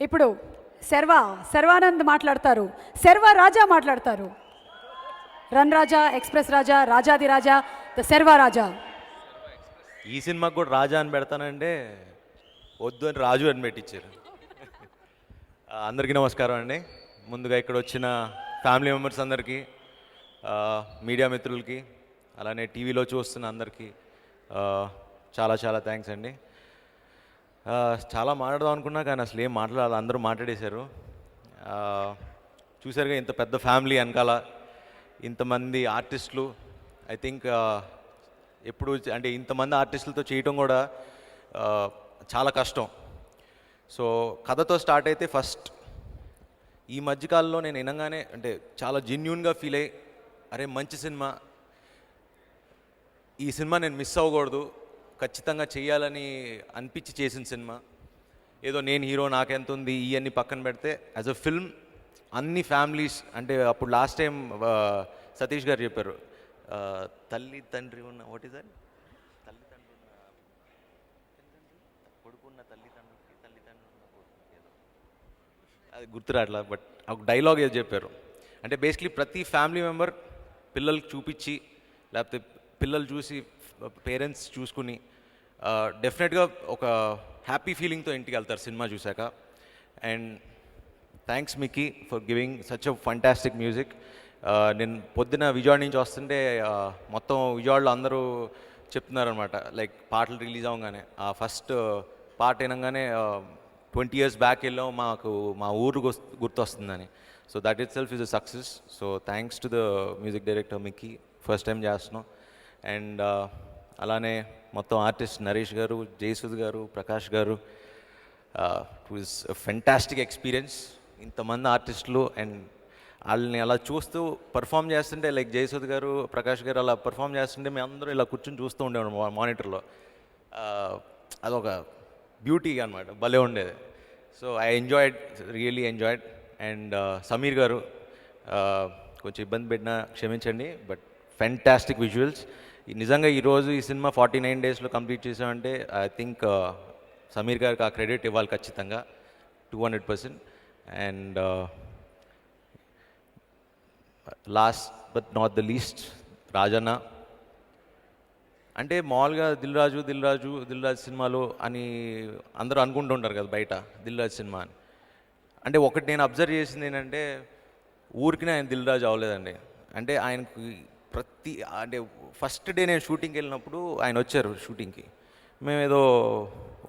ఇప్పుడు శర్వానంద్ మాట్లాడతారు, శర్వ రాజా మాట్లాడతారు. రన్ రాజా, ఎక్స్ప్రెస్ రాజా, రాజాది రాజా, ద శర్వ రాజా. ఈ సినిమాకి కూడా రాజా అని పెడతానంటే వద్దు అని రాజు అని పెట్టించారు. అందరికీ నమస్కారం అండి. ముందుగా ఇక్కడ వచ్చిన ఫ్యామిలీ మెంబర్స్ అందరికీ, మీడియా మిత్రులకి, అలానే టీవీలో చూస్తున్న అందరికీ చాలా చాలా థ్యాంక్స్ అండి. చాలా మాట్లాడదాం అనుకున్నా కానీ అసలు ఏం మాట్లాడాలి, అందరూ మాట్లాడేశారు. చూసారుగా ఇంత పెద్ద ఫ్యామిలీ వెనకాల ఇంతమంది ఆర్టిస్టులు. ఐ థింక్ ఎప్పుడు అంటే ఇంతమంది ఆర్టిస్టులతో చేయటం కూడా చాలా కష్టం. సో కథతో స్టార్ట్ అయితే ఫస్ట్ ఈ మధ్యకాలంలో నేను వినగానే అంటే చాలా జెన్యూన్గా ఫీల్ అయ్యి, అరే మంచి సినిమా, ఈ సినిమా నేను మిస్ అవ్వకూడదు, ఖచ్చితంగా చేయాలని అనిపించి చేసిన సినిమా. ఏదో నేను హీరో నాకెంత ఉంది ఇవన్నీ పక్కన పెడితే యాజ్ అ ఫిల్మ్ అన్ని ఫ్యామిలీస్, అంటే అప్పుడు లాస్ట్ టైం సతీష్ గారు చెప్పారు, తల్లి తండ్రి ఉన్న వాట్ ఈస్ దట్, తల్లిదండ్రులు ఉన్న కొడుకున్న తల్లిదండ్రులకి, తల్లిదండ్రులు ఉన్న కొడుకుకి, ఏదో అది గుర్తురాట్లా, బట్ ఒక డైలాగ్ ఏదో చెప్పారు. అంటే బేసిక్లీ ప్రతి ఫ్యామిలీ మెంబర్ పిల్లలకి చూపించి, లేకపోతే పిల్లలు చూసి పేరెంట్స్ చూసుకుని డెఫినెట్గా ఒక హ్యాపీ ఫీలింగ్తో ఇంటికి వెళ్తారు సినిమా చూశాక. And thanks Mickey for giving such a fantastic music. నేను పొద్దున విజయవాడ నుంచి వస్తుంటే మొత్తం విజయవాడలో అందరూ చెప్తున్నారనమాట, లైక్ పాటలు రిలీజ్ అవ్వగానే ఆ ఫస్ట్ పాట వినగానే 20 years బ్యాక్ వెళ్ళాం, మాకు మా ఊరు గుర్తొస్తుందని. So that itself is a success. So thanks to the music director Mickey, first time చేస్తున్నాం. అండ్ అలానే మొత్తం artist Naresh garu, Jayasudha garu, Prakash garu, it was a fantastic experience. ఇంతమంది ఆర్టిస్టులు అండ్ వాళ్ళని అలా చూస్తూ పర్ఫామ్ చేస్తుంటే, లైక్ జయసుద్ గారు, ప్రకాష్ గారు అలా పర్ఫామ్ చేస్తుంటే మేము అందరూ ఇలా కూర్చొని చూస్తూ ఉండేవాడు మానిటర్లో. అదొక బ్యూటీ అనమాట, భలే ఉండేది. So I enjoyed, really enjoyed. And Sameer గారు కొంచెం ఇబ్బంది పెట్టినా క్షమించండి, బట్ ఫెంటాస్టిక్ విజువల్స్. నిజంగా ఈరోజు ఈ సినిమా 49 daysలో కంప్లీట్ చేసామంటే ఐ థింక్ సమీర్ గారికి ఆ క్రెడిట్ ఇవ్వాలి ఖచ్చితంగా, 200%. And last but not the least Rajanna. అంటే మామూలుగా దిల్ రాజు సినిమాలు అని అందరూ అనుకుంటుంటారు కదా బయట, దిల్ రాజు సినిమా అని. అంటే ఒకటి నేను అబ్జర్వ్ చేసింది ఏంటంటే, ఊరికినే ఆయన దిల్ రాజు అవ్వలేదండి. అంటే ఆయనకి అంటే ఫస్ట్ డే నేను షూటింగ్కి వెళ్ళినప్పుడు ఆయన వచ్చారు షూటింగ్కి. మేము ఏదో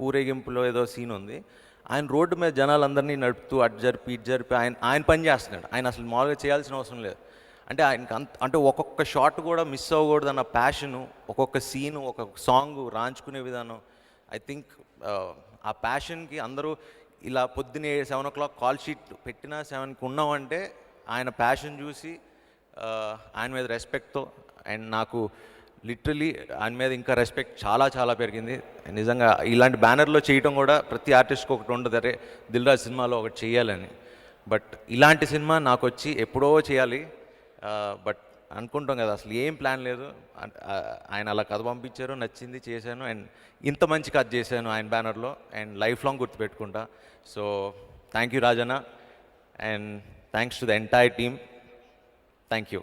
ఊరేగింపులో ఏదో సీన్ ఉంది, ఆయన రోడ్డు మీద జనాలందరినీ నడుపుతూ అటు జరిపి ఇటు జరిపి ఆయన పని చేస్తున్నాడు. ఆయన అసలు మామూలుగా చేయాల్సిన అవసరం లేదు. అంటే ఆయనకి అంటే ఒక్కొక్క షాట్ కూడా మిస్ అవ్వకూడదు అన్న ప్యాషను, ఒక్కొక్క సీను, ఒక్కొక్క సాంగ్ రాంచుకునే విధానం. ఐ థింక్ ఆ ప్యాషన్కి అందరూ ఇలా పొద్దున్నే 7 o'clock కాల్ షీట్ పెట్టినా 7కి ఉన్నామంటే ఆయన ప్యాషన్ చూసి ఆయన మీద రెస్పెక్ట్తో, అండ్ నాకు లిటరలీ ఆయన మీద ఇంకా రెస్పెక్ట్ చాలా చాలా పెరిగింది. నిజంగా ఇలాంటి బ్యానర్లో చేయటం కూడా ప్రతి ఆర్టిస్ట్కి ఒకటి ఉండదు, అరే దిల్ రాజు సినిమాలో ఒకటి చేయాలని. బట్ ఇలాంటి సినిమా నాకు వచ్చి ఎప్పుడో చేయాలి, బట్ అనుకుంటాం కదా అసలు ఏం ప్లాన్ లేదు. ఆయన అలా కథ పంపించారు, నచ్చింది, చేశాను. అండ్ ఇంత మంచి కథ చేశాను ఆయన బ్యానర్లో, అండ్ లైఫ్ లాంగ్ గుర్తుపెట్టుకుంటా. So thank you Rajanna, and thanks to the entire team. Thank you.